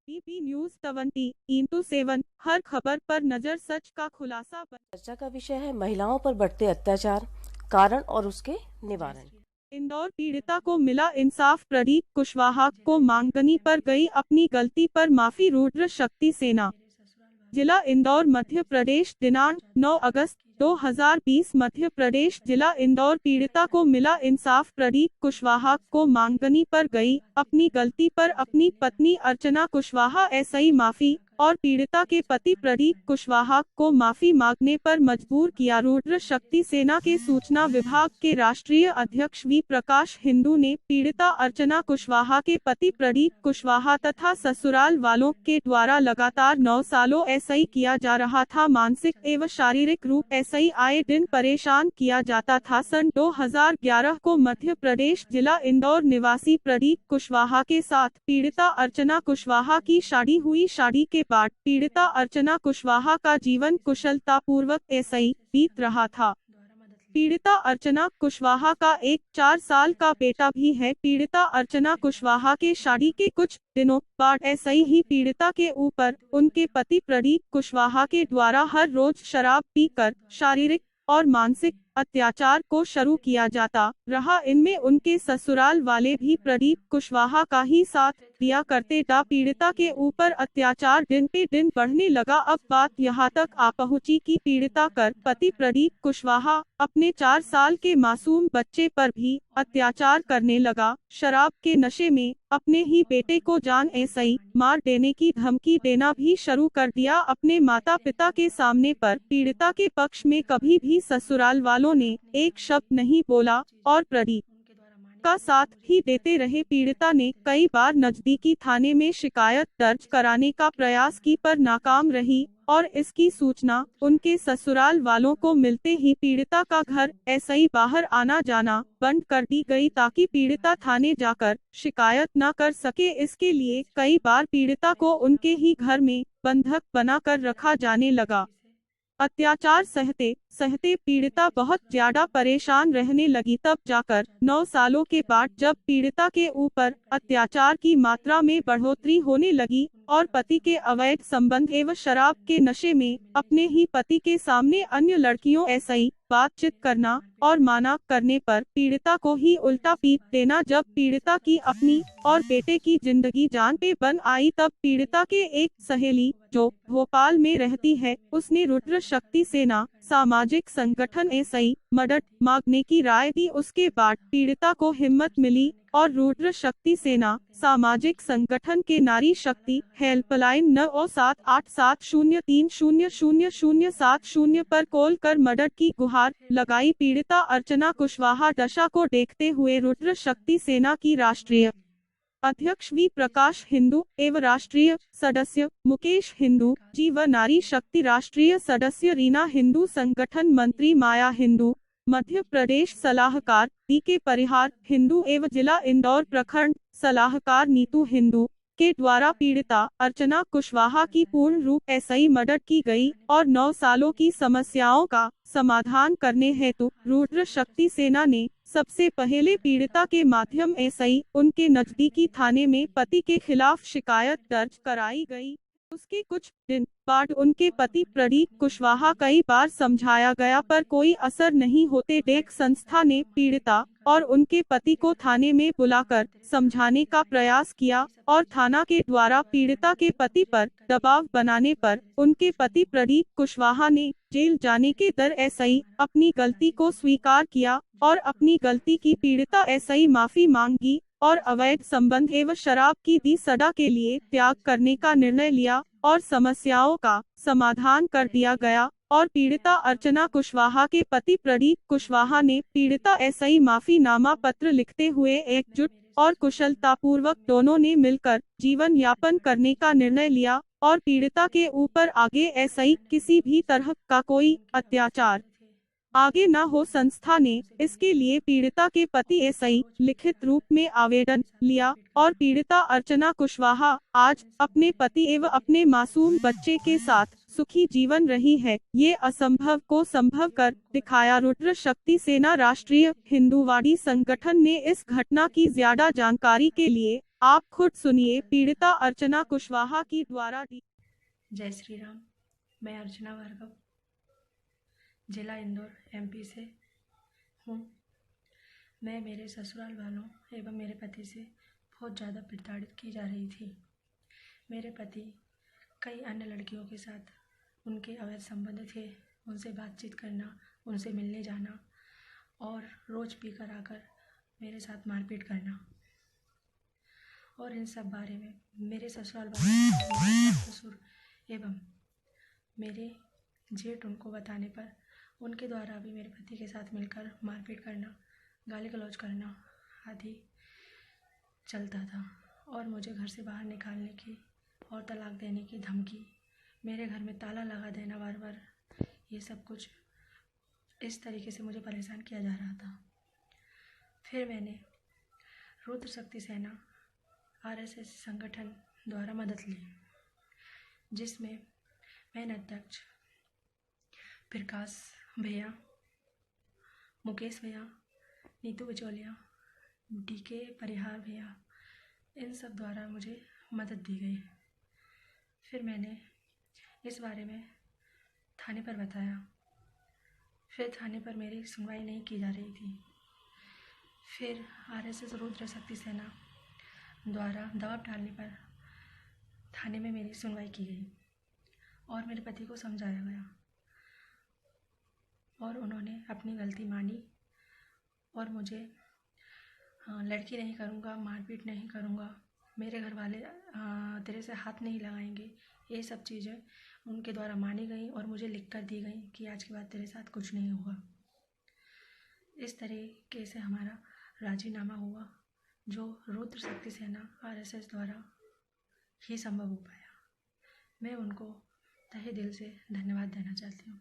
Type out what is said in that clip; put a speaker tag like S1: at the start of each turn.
S1: BP news 70x7 हर खबर पर नजर, सच का खुलासा।
S2: चर्चा का विषय है महिलाओं पर बढ़ते अत्याचार, कारण और उसके निवारण।
S1: इंदौर पीड़िता को मिला इंसाफ, प्रदीप कुशवाहा को मांगनी पर गई अपनी गलती पर माफी, रुद्र शक्ति सेना। जिला इंदौर, मध्य प्रदेश। दिनांक 9 अगस्त 2020 मध्य प्रदेश। जिला इंदौर पीड़िता को मिला इंसाफ, प्रदीप कुशवाहा को मांगनी पर गई अपनी गलती पर अपनी पत्नी अर्चना कुशवाहा एसआई माफी और पीड़िता के पति प्रदीप कुशवाहा को माफी मांगने पर मजबूर किया। रुद्र शक्ति सेना के सूचना विभाग के राष्ट्रीय अध्यक्ष वी प्रकाश हिंदू ने पीड़िता अर्चना कुशवाहा के पति प्रदीप कुशवाहा तथा ससुराल वालों के द्वारा लगातार 9 सालों एसआई किया जा रहा था, मानसिक एवं शारीरिक रूप एसआई आए दिन परेशान किया जाता था। सन 2011 को मध्य प्रदेश जिला इंदौर निवासी प्रदीप कुशवाहा के साथ पीड़िता अर्चना कुशवाहा की शादी हुई। शादी के बाद पीड़िता अर्चना कुशवाहा का जीवन कुशलतापूर्वक एसआई बीत रहा था। पीड़िता अर्चना कुशवाहा का एक 4 साल का बेटा भी है। पीड़िता अर्चना कुशवाहा के शादी के कुछ दिनों बाद एसआई ही पीड़िता के ऊपर उनके पति प्रदीप कुशवाहा के द्वारा हर रोज शराब पीकर शारीरिक और मानसिक अत्याचार को शुरू किया जाता रहा। इनमें उनके ससुराल वाले भी प्रदीप कुशवाहा का ही साथ दिया करते थे। पीड़िता के ऊपर अत्याचार दिन पे दिन बढ़ने लगा। अब बात यहाँ तक आ पहुंची कि पीड़िता कर पति प्रदीप कुशवाहा अपने 4 साल के मासूम बच्चे पर भी अत्याचार करने लगा। शराब के नशे में अपने ही बेटे को जान एसआई मार देने की धमकी देना भी शुरू कर दिया अपने माता पिता के सामने पर। पीड़िता के पक्ष में कभी भी ससुराल वालों ने एक शब्द नहीं बोला और प्रदीप का साथ ही देते रहे। पीड़िता ने कई बार नजदीकी थाने में शिकायत दर्ज कराने का प्रयास की पर नाकाम रही और इसकी सूचना उनके ससुराल वालों को मिलते ही पीड़िता का घर एसआई बाहर आना जाना बंद कर दी गई ताकि पीड़िता थाने जाकर शिकायत न कर सके। इसके लिए कई बार पीड़िता को उनके ही घर में बंधक बनाकर रखा जाने लगा। अत्याचार सहते सहते पीड़िता बहुत ज्यादा परेशान रहने लगी। तब जाकर 9 सालों के बाद जब पीड़िता के ऊपर अत्याचार की मात्रा में बढ़ोतरी होने लगी और पति के अवैध संबंध एवं शराब के नशे में अपने ही पति के सामने अन्य लड़कियों एसआई बातचीत करना और माना करने पर पीड़िता को ही उल्टा पीट देना। जब पीड़िता की अपनी और बेटे की जिंदगी जान पे बन आई तब पीड़िता के एक सहेली जो भोपाल में रहती है उसने रुद्र शक्ति सेना सामाजिक संगठन एसआई मदद मांगने की राय दी। उसके बाद पीड़िता को हिम्मत मिली और रुद्र शक्ति सेना सामाजिक संगठन के नारी शक्ति हेल्पलाइन 978703000070 पर कॉल कर मदद की गुहार लगाई। पीड़िता अर्चना कुशवाहा दशा को देखते हुए रुद्र शक्ति सेना की राष्ट्रीय अध्यक्ष वी प्रकाश हिंदू एवं राष्ट्रीय सदस्य मुकेश हिंदू जी व नारी शक्ति राष्ट्रीय सदस्य रीना हिंदू, संगठन मंत्री माया हिंदू, मध्य प्रदेश सलाहकार डी.के. परिहार हिंदू एवं जिला इंदौर प्रखंड सलाहकार नीतू हिंदू के द्वारा पीड़िता अर्चना कुशवाहा की पूर्ण रूप एसआई मदद की गई और 9 सालों की समस्याओं का समाधान करने हेतु रुद्र शक्ति सेना ने सबसे पहले पीड़िता के माध्यम एसआई उनके नजदीकी थाने में पति के खिलाफ शिकायत दर्ज कराई गई। उसके कुछ दिन बाद उनके पति प्रदीप कुशवाहा कई बार समझाया गया पर कोई असर नहीं होते देख संस्था ने पीड़िता और उनके पति को थाने में बुलाकर समझाने का प्रयास किया और थाना के द्वारा पीड़िता के पति पर दबाव बनाने पर उनके पति प्रदीप कुशवाहा ने जेल जाने के डर एसआई अपनी गलती को स्वीकार किया और अपनी गलती की पीड़िता एसआई माफी मांगी और अवैध संबंध एवं शराब की दी सजा के लिए त्याग करने का निर्णय लिया और समस्याओं का समाधान कर दिया गया और पीड़िता अर्चना कुशवाहा के पति प्रदीप कुशवाहा ने पीड़िता एसआई माफीनामा पत्र लिखते हुए एकजुट और कुशलतापूर्वक दोनों ने मिलकर जीवन यापन करने का निर्णय लिया और पीड़िता के ऊपर आगे एसआई किसी भी तरह का कोई अत्याचार आगे न हो। संस्था ने इसके लिए पीड़िता के पति एसआई लिखित रूप में आवेदन लिया और पीड़िता अर्चना कुशवाहा आज अपने पति एवं अपने मासूम बच्चे के साथ सुखी जीवन रही है। ये असंभव को संभव कर दिखाया। रुद्र शक्ति सेना राष्ट्रीय हिंदूवादी संगठन ने इस घटना की ज्यादा जानकारी के लिए आप खुद सुनिए पीड़िता अर्चना कुशवाहा की द्वारा दी।
S3: जय श्री राम। मैं अर्चना भार्गव जिला इंदौर एमपी से हूँ। मैं मेरे ससुराल वालों एवं मेरे पति से बहुत ज़्यादा प्रताड़ित की जा रही थी। मेरे पति कई अन्य लड़कियों के साथ उनके अवैध संबंध थे, उनसे बातचीत करना, उनसे मिलने जाना और रोज़ पी कर आकर मेरे साथ मारपीट करना। और इन सब बारे में मेरे ससुराल वाले, मेरे ससुर एवं मेरे जेठ उनको बताने पर उनके द्वारा भी मेरे पति के साथ मिलकर मारपीट करना, गाली गलौज करना आदि चलता था। और मुझे घर से बाहर निकालने की और तलाक देने की धमकी, मेरे घर में ताला लगा देना बार बार, ये सब कुछ इस तरीके से मुझे परेशान किया जा रहा था। फिर मैंने रुद्र शक्ति सेना आरएसएस संगठन द्वारा मदद ली, जिसमें मैन अध्यक्ष प्रकाश भैया, मुकेश भैया, नीतू बिचौलिया, डीके परिहार भैया, इन सब द्वारा मुझे मदद दी गई। फिर मैंने इस बारे में थाने पर बताया। फिर थाने पर मेरी सुनवाई नहीं की जा रही थी। फिर आरएसएस रुद्र शक्ति सेना द्वारा दबाव डालने पर थाने में मेरी सुनवाई की गई और मेरे पति को समझाया गया और उन्होंने अपनी गलती मानी और मुझे लड़की नहीं करूँगा, मारपीट नहीं करूँगा, मेरे घर वाले तेरे से हाथ नहीं लगाएंगे, ये सब चीज़ें उनके द्वारा मानी गई और मुझे लिख कर दी गई कि आज के बाद तेरे साथ कुछ नहीं होगा। इस तरीके से हमारा राजीनामा हुआ, जो रुद्र शक्ति सेना आरएसएस द्वारा ही संभव हो पाया। मैं उनको तहे दिल से धन्यवाद देना चाहती हूँ।